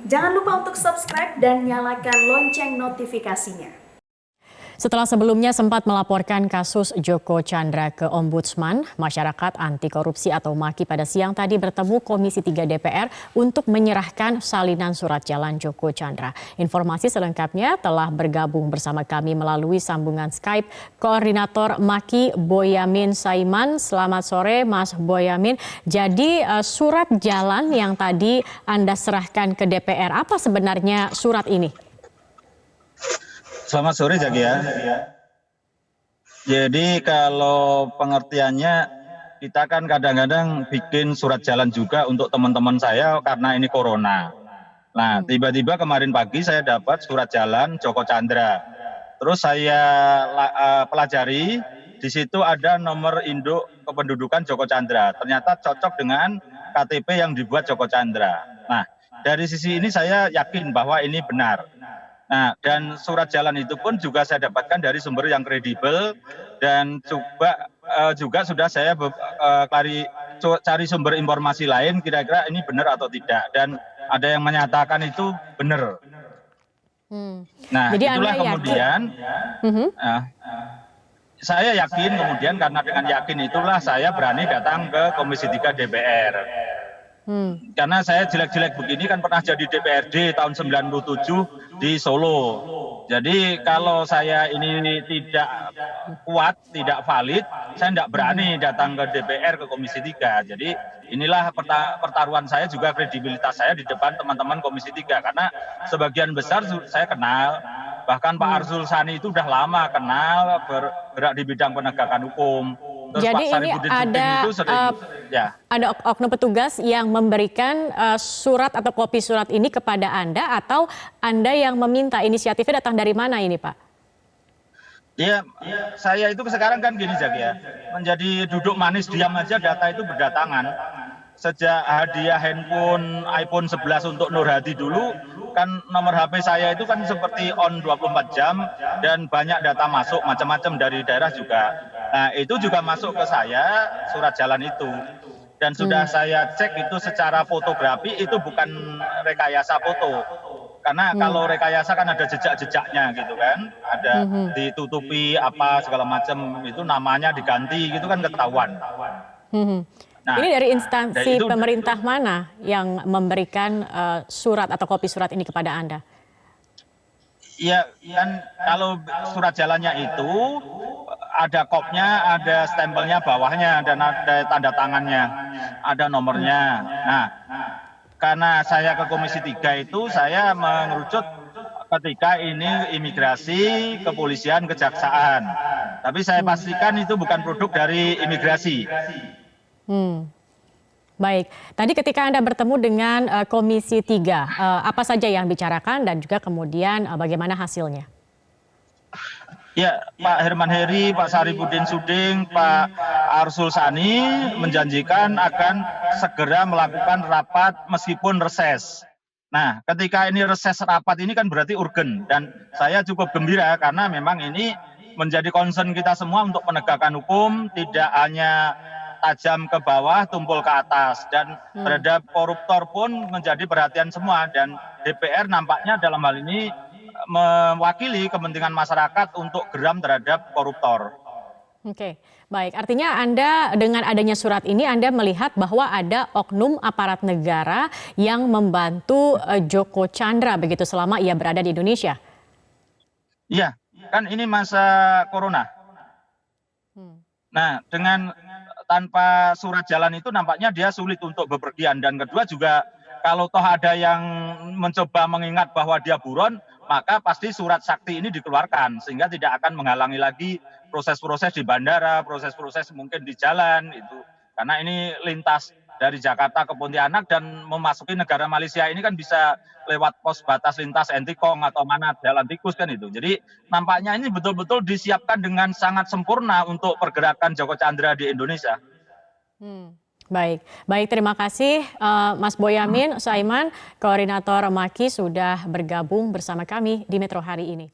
Jangan lupa untuk subscribe dan nyalakan lonceng notifikasinya. Setelah sebelumnya sempat melaporkan kasus Joko Chandra ke Ombudsman, masyarakat anti korupsi atau MAKI pada siang tadi bertemu Komisi 3 DPR untuk menyerahkan salinan surat jalan Joko Chandra. Informasi selengkapnya telah bergabung bersama kami melalui sambungan Skype Koordinator MAKI Boyamin Saiman. Selamat sore Mas Boyamin. Jadi surat jalan yang tadi Anda serahkan ke DPR, apa sebenarnya surat ini? Selamat sore Zakia. Jadi kalau pengertiannya kita kan kadang-kadang bikin surat jalan juga untuk teman-teman saya karena ini corona. Nah tiba-tiba kemarin pagi saya dapat surat jalan Joko Chandra. Terus saya pelajari, di situ ada nomor induk kependudukan Joko Chandra. Ternyata cocok dengan KTP yang dibuat Joko Chandra. Nah dari sisi ini saya yakin bahwa ini benar. Nah, dan surat jalan itu pun juga saya dapatkan dari sumber yang kredibel dan juga sudah saya cari sumber informasi lain kira-kira ini benar atau tidak, dan ada yang menyatakan itu benar. Nah, Jadi itulah Anda kemudian saya yakin kemudian karena dengan yakin itulah saya berani datang ke Komisi 3 DPR. Karena saya jelek-jelek begini kan pernah jadi DPRD tahun 97 di Solo. Jadi kalau saya ini tidak kuat, tidak valid, saya tidak berani datang ke DPR, ke Komisi 3. Jadi inilah pertaruhan saya, juga kredibilitas saya di depan teman-teman Komisi 3. Karena sebagian besar saya kenal, bahkan Pak Arsul Sani itu sudah lama kenal, bergerak di bidang penegakan hukum. Terus jadi Pak ini Sarifudin Suding itu sering, ada oknum petugas yang memberikan surat atau kopi surat ini kepada Anda, atau Anda yang meminta? Inisiatifnya datang dari mana ini, Pak? Ya, saya itu sekarang kan gini Zakia, menjadi duduk manis diam aja data itu berdatangan. Sejak hadiah handphone iPhone 11 untuk Nur Hadi dulu, kan nomor HP saya itu kan seperti on 24 jam dan banyak data masuk macam-macam dari daerah juga. Nah itu juga masuk ke saya surat jalan itu. Dan sudah saya cek itu secara fotografi, itu bukan rekayasa foto. Karena kalau rekayasa kan ada jejak-jejaknya gitu kan. Ada ditutupi apa segala macam, itu namanya diganti gitu kan ketahuan. Nah, ini dari instansi pemerintah mana yang memberikan surat atau kopi surat ini kepada Anda? Ya kan kalau surat jalannya itu ada kopnya, ada stempelnya bawahnya, dan ada tanda tangannya, ada nomornya. Nah, karena saya ke Komisi 3 itu saya mengerucut ketika ini imigrasi, kepolisian, kejaksaan. Tapi saya pastikan itu bukan produk dari imigrasi. Baik, tadi ketika Anda bertemu dengan Komisi 3, apa saja yang bicarakan dan juga kemudian bagaimana hasilnya? Ya, Pak Herman Heri, Pak Sarifudin Suding, Pak Arsul Sani menjanjikan akan segera melakukan rapat meskipun reses. Nah, ketika ini reses rapat ini kan berarti urgen, dan saya cukup gembira karena memang ini menjadi concern kita semua untuk penegakan hukum, tidak hanya tajam ke bawah, tumpul ke atas, dan terhadap koruptor pun menjadi perhatian semua, dan DPR nampaknya dalam hal ini mewakili kepentingan masyarakat untuk geram terhadap koruptor. Oke, baik. Artinya Anda dengan adanya surat ini Anda melihat bahwa ada oknum aparat negara yang membantu Joko Chandra begitu selama ia berada di Indonesia? Iya, kan ini masa corona. Nah, dengan tanpa surat jalan itu nampaknya dia sulit untuk bepergian, dan kedua juga kalau toh ada yang mencoba mengingat bahwa dia buron, maka pasti surat sakti ini dikeluarkan sehingga tidak akan menghalangi lagi proses-proses di bandara, proses-proses mungkin di jalan itu. Karena ini lintas dari Jakarta ke Pontianak dan memasuki negara Malaysia ini kan bisa lewat pos batas lintas Entikong atau mana jalan tikus kan itu. Jadi nampaknya ini betul-betul disiapkan dengan sangat sempurna untuk pergerakan Joko Chandra di Indonesia. Baik, terima kasih Mas Boyamin Saiman, Koordinator MAKI sudah bergabung bersama kami di Metro hari ini.